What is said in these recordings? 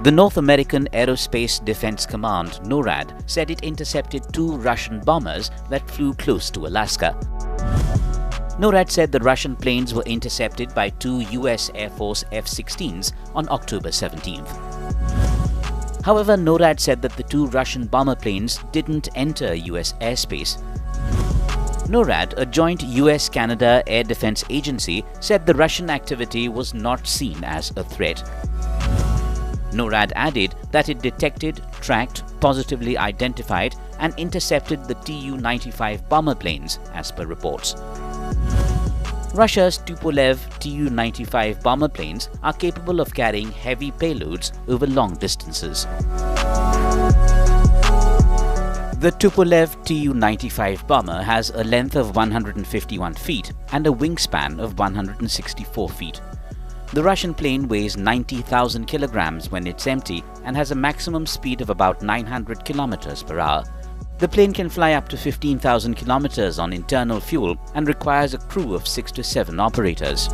The North American Aerospace Defense Command, NORAD, said it intercepted 2 Russian bombers that flew close to Alaska. NORAD said the Russian planes were intercepted by 2 US Air Force F-16s on October 17th. However, NORAD said that the 2 Russian bomber planes didn't enter US airspace. NORAD, a joint US-Canada air defense agency, said the Russian activity was not seen as a threat. NORAD added that it detected, tracked, positively identified and intercepted the Tu-95 bomber planes, as per reports. Russia's Tupolev Tu-95 bomber planes are capable of carrying heavy payloads over long distances. The Tupolev Tu-95 bomber has a length of 151 feet and a wingspan of 164 feet. The Russian plane weighs 90,000 kilograms when it's empty and has a maximum speed of about 900 kilometers per hour. The plane can fly up to 15,000 kilometers on internal fuel and requires a crew of 6 to 7 operators.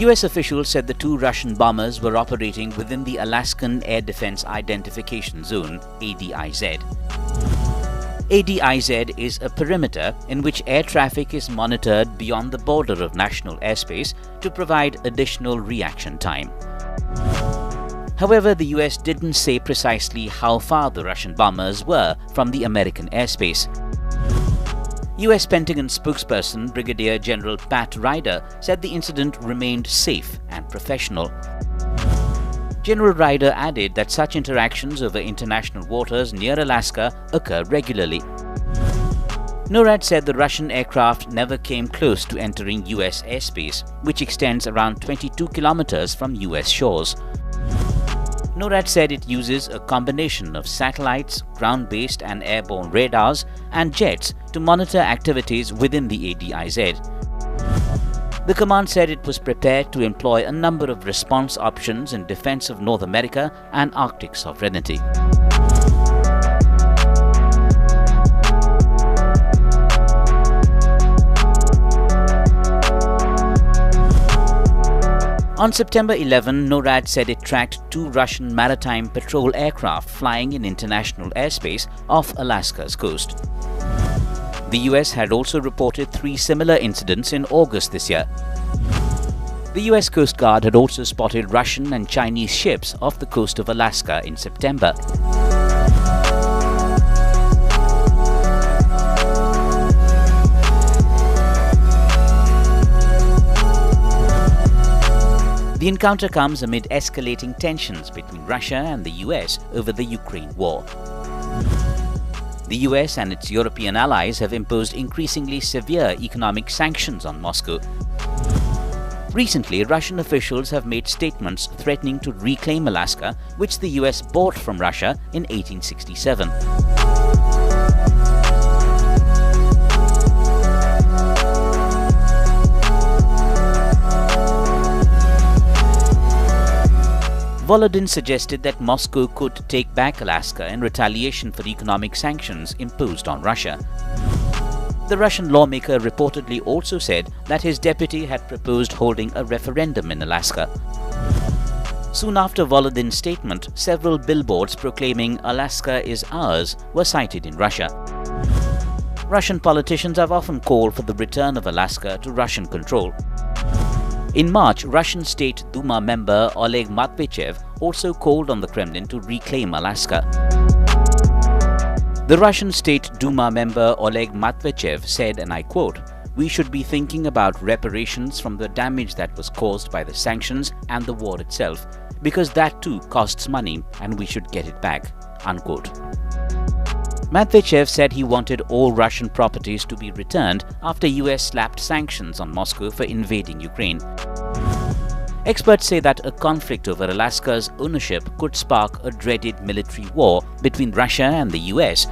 US officials said the 2 Russian bombers were operating within the Alaskan Air Defense Identification Zone, ADIZ. ADIZ is a perimeter in which air traffic is monitored beyond the border of national airspace to provide additional reaction time. However, the US didn't say precisely how far the Russian bombers were from the American airspace. US Pentagon spokesperson Brigadier General Pat Ryder said the incident remained safe and professional. General Ryder added that such interactions over international waters near Alaska occur regularly. NORAD said the Russian aircraft never came close to entering US airspace, which extends around 22 kilometers from US shores. NORAD said it uses a combination of satellites, ground-based and airborne radars, and jets to monitor activities within the ADIZ. The command said it was prepared to employ a number of response options in defense of North America and Arctic sovereignty. On September 11, NORAD said it tracked 2 Russian maritime patrol aircraft flying in international airspace off Alaska's coast. The US had also reported 3 similar incidents in August this year. The US Coast Guard had also spotted Russian and Chinese ships off the coast of Alaska in September. The encounter comes amid escalating tensions between Russia and the US over the Ukraine war. The US and its European allies have imposed increasingly severe economic sanctions on Moscow. Recently, Russian officials have made statements threatening to reclaim Alaska, which the US bought from Russia in 1867. Volodin suggested that Moscow could take back Alaska in retaliation for economic sanctions imposed on Russia. The Russian lawmaker reportedly also said that his deputy had proposed holding a referendum in Alaska. Soon after Volodin's statement, several billboards proclaiming "Alaska is ours" were sighted in Russia. Russian politicians have often called for the return of Alaska to Russian control. In March, Russian State Duma member Oleg Matveyev also called on the Kremlin to reclaim Alaska. The Russian State Duma member Oleg Matveyev said, and I quote, "We should be thinking about reparations from the damage that was caused by the sanctions and the war itself, because that too costs money and we should get it back," unquote. Matveyev said he wanted all Russian properties to be returned after US slapped sanctions on Moscow for invading Ukraine. Experts say that a conflict over Alaska's ownership could spark a dreaded military war between Russia and the US.